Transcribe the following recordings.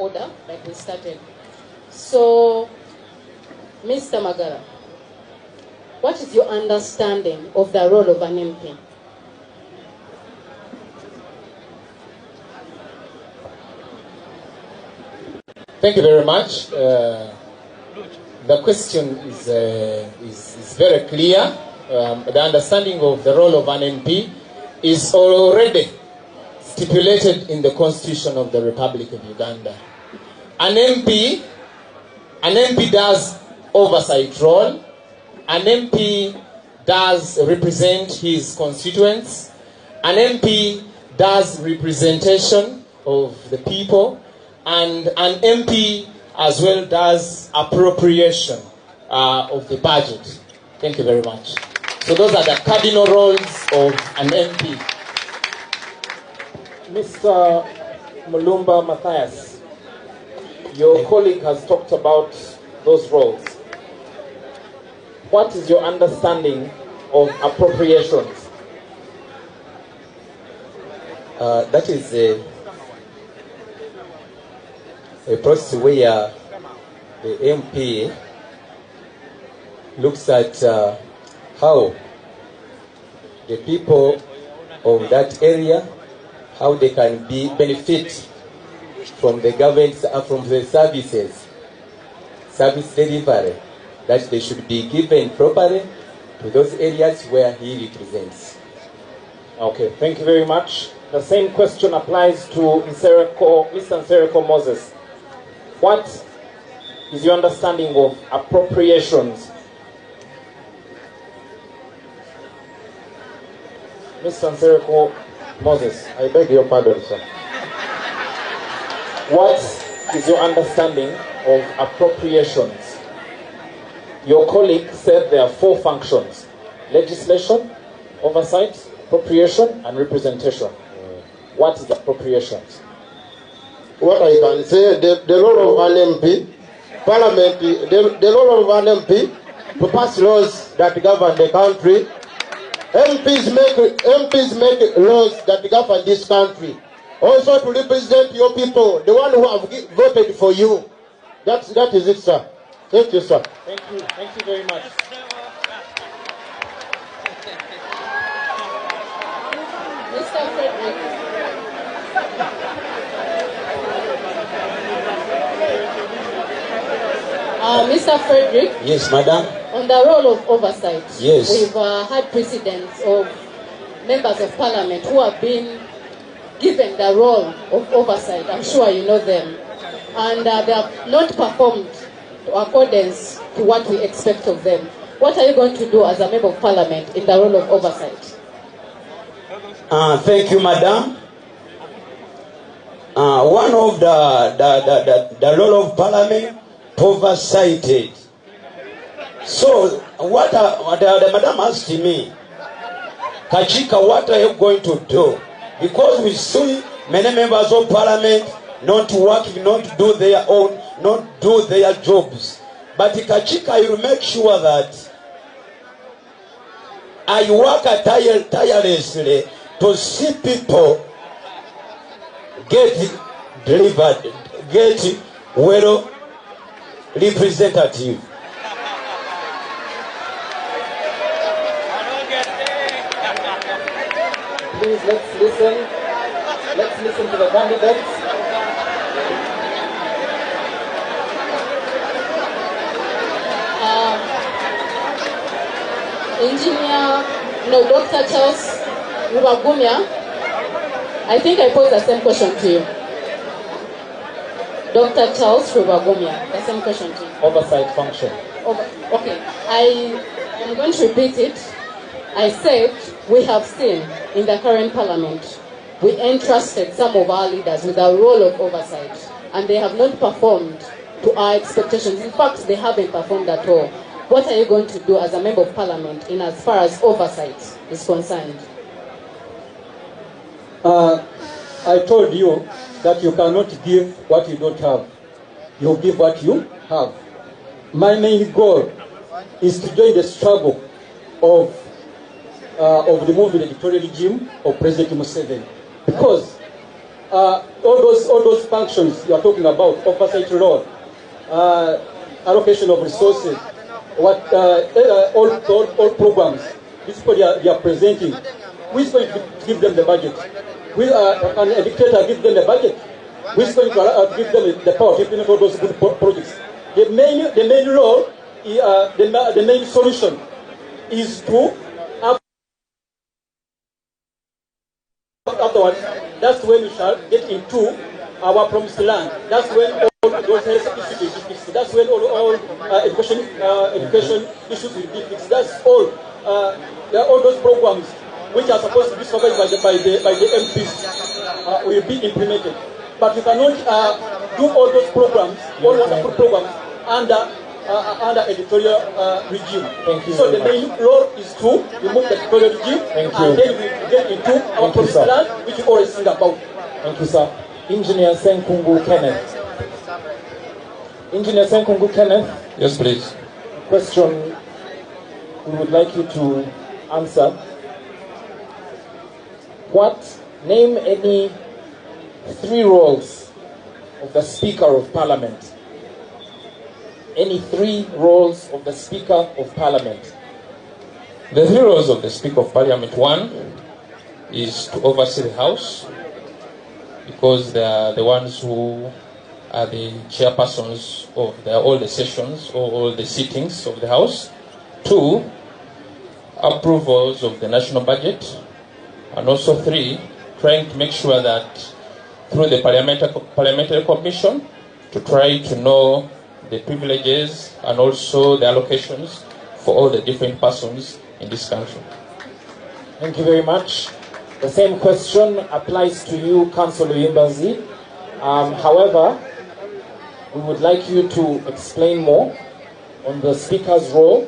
order like we started. So, Mr. Magara, what is your understanding of the role of an MP? Thank you very much. The question is very clear. The understanding of the role of an MP is already stipulated in the Constitution of the Republic of Uganda. An MP does oversight role. An MP does represent his constituents. An MP does representation of the people. And an MP as well does appropriation of the budget. Thank you very much. So those are the cardinal roles of an MP. Mr. Mulumba Matthias, your colleague has talked about those roles. What is your understanding of appropriations? That is a process where the MP looks at how the people of that area, how they can benefit from the government, from the service delivery, that they should be given properly to those areas where he represents. Okay, thank you very much. The same question applies to Mr. Nsereko Moses. What is your understanding of appropriations? Mr. Nsereko Moses. I beg your pardon, sir. What is your understanding of appropriations? Your colleague said there are 4 functions: legislation, oversight, appropriation, and representation. What is appropriations? What I can say, the role of an MP, Parliament, the role of an MP to pass laws that govern the country. MPs make laws that govern this country. Also to represent your people, the one who have voted for you. That is it, sir. Thank you, sir. Thank you. Thank you very much. Mr. Frederick. Mr. Frederick. Yes, madam. On the role of oversight, yes, we've had precedents of members of parliament who have been given the role of oversight. I'm sure you know them. And they have not performed to accordance to what we expect of them. What are you going to do as a member of parliament in the role of oversight? Thank you, madam. One of the role of parliament oversighted. So what the madam asked me, Kachika, what are you going to do? Because we see many members of parliament not working, not do their own, not do their jobs. But Kachika, you make sure that I work tirelessly to see people get delivered, get well representative. Please, let's listen. Let's listen to the candidates. Dr. Charles Rubagumya, I think I posed the same question to you. Dr. Charles Rubagumya, the same question to you. Oversight function. Okay, I am going to repeat it. I said we have seen in the current parliament, we entrusted some of our leaders with a role of oversight, and they have not performed to our expectations. In fact, they haven't performed at all. What are you going to do as a member of parliament in as far as oversight is concerned? I told you that you cannot give what you don't have. You give what you have. My main goal is to join the struggle of the moving editorial regime of President Museveni. Because all those functions you are talking about, oversight role, allocation of resources, all programs, these people they are presenting, who is going to give them the budget? Can a dictator give them the budget? Who is going to give them the power to implement all those good projects? The main role, the main solution is to afterwards, that's when we shall get into our promised land. That's when all those health issues will be fixed. That's when all education issues will be fixed. That's all those programs which are supposed to be supervised by the MPs will be implemented. But you cannot do all those programs, all wonderful programs under editorial regime. Thank you. So the main role is to remove the editorial regime, and then we get into our promised land, which we always think about. Thank you, sir. Engineer Senkungu Kenneth. Engineer Senkungu Kenneth. Yes, please. Question we would like you to answer. Name any 3 roles of the Speaker of Parliament. Any 3 roles of the Speaker of Parliament. The 3 roles of the Speaker of Parliament: 1 is to oversee the House, because they are the ones who are the chairpersons of all the sessions or all the sittings of the House. 2, approvals of the national budget. And also 3, trying to make sure that through the parliamentary commission to try to know the privileges and also the allocations for all the different persons in this country. Thank you very much. The same question applies to you, Councillor Luwemba Lusswa. However, we would like you to explain more on the Speaker's role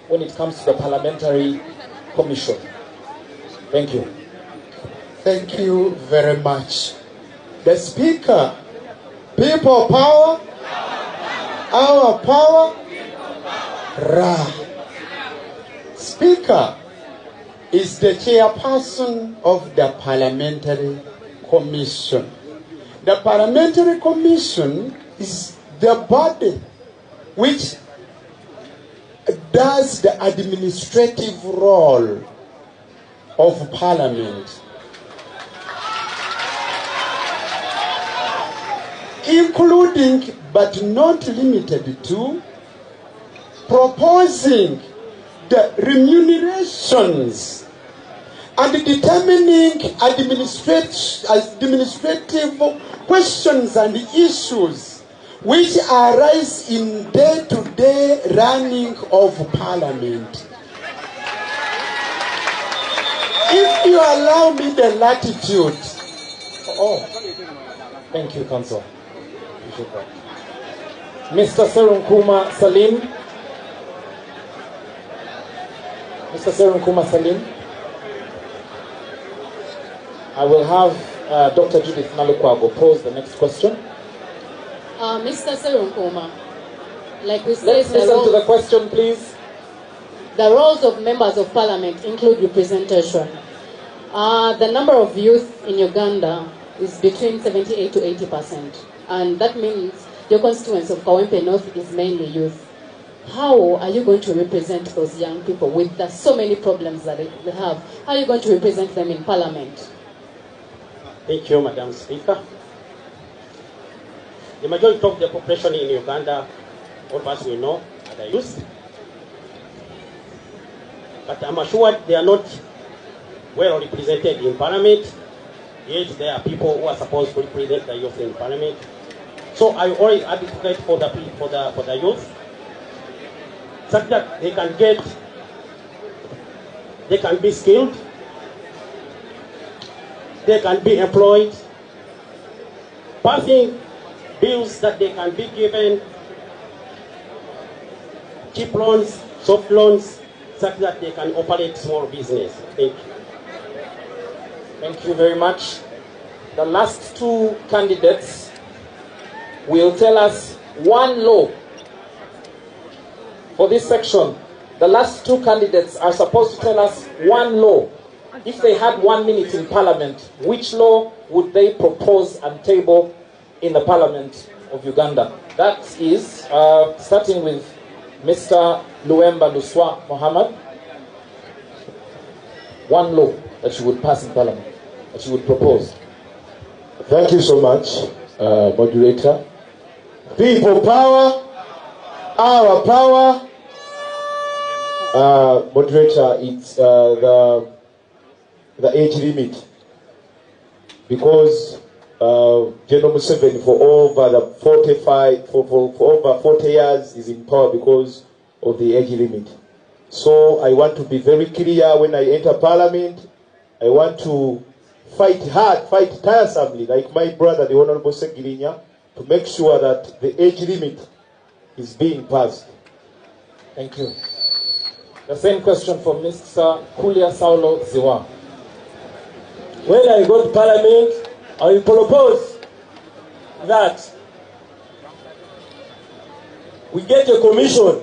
when it comes to the Parliamentary Commission. Thank you. Thank you very much. The Speaker, people power, our power, Ra. Speaker is the chairperson of the Parliamentary Commission. The Parliamentary Commission is the body which does the administrative role of Parliament, including but not limited to proposing the remunerations and determining administrative questions and issues which arise in day-to-day running of Parliament. If you allow me the latitude. Thank you, Council. Mr. Serunkuma Salim. Mr. Serunkuma Salim. I will have Dr. Judith Nalukwago pose the next question. Mr. Serunkuma, like we said, let's listen to the question, please. The roles of members of parliament include representation. The number of youth in Uganda is between 78 to 80%. And that means your constituency of Kawempe North is mainly youth. How are you going to represent those young people with so many problems that they have? How are you going to represent them in parliament? Thank you, Madam Speaker. The majority of the population in Uganda, all of us we know, are the youth. But I'm assured they are not well represented in Parliament, yet there are people who are supposed to represent the youth in Parliament. So I always advocate for the youth, such that they can be skilled, they can be employed, passing bills that they can be given cheap loans, soft loans, such that they can operate small business. Thank you. Thank you very much. The last 2 candidates will tell us one law for this section. The last 2 candidates are supposed to tell us one law if they had 1 minute in Parliament, which law would they propose and table in the Parliament of Uganda? That is, starting with Mr. Luwemba Lusswa Mohammed, one law that you would pass in Parliament, that you would propose. Thank you so much, moderator. People power, our power. Moderator, it's the age limit, because General Museveni for over 40 years is in power because of the age limit. So I want to be very clear when I enter Parliament. I want to fight hard, fight tiresomely, like my brother, the Honorable Segirinya, to make sure that the age limit is being passed. Thank you. The same question for Mr. Kulia Saulo Ziwa. When I go to Parliament, I will propose that we get a commission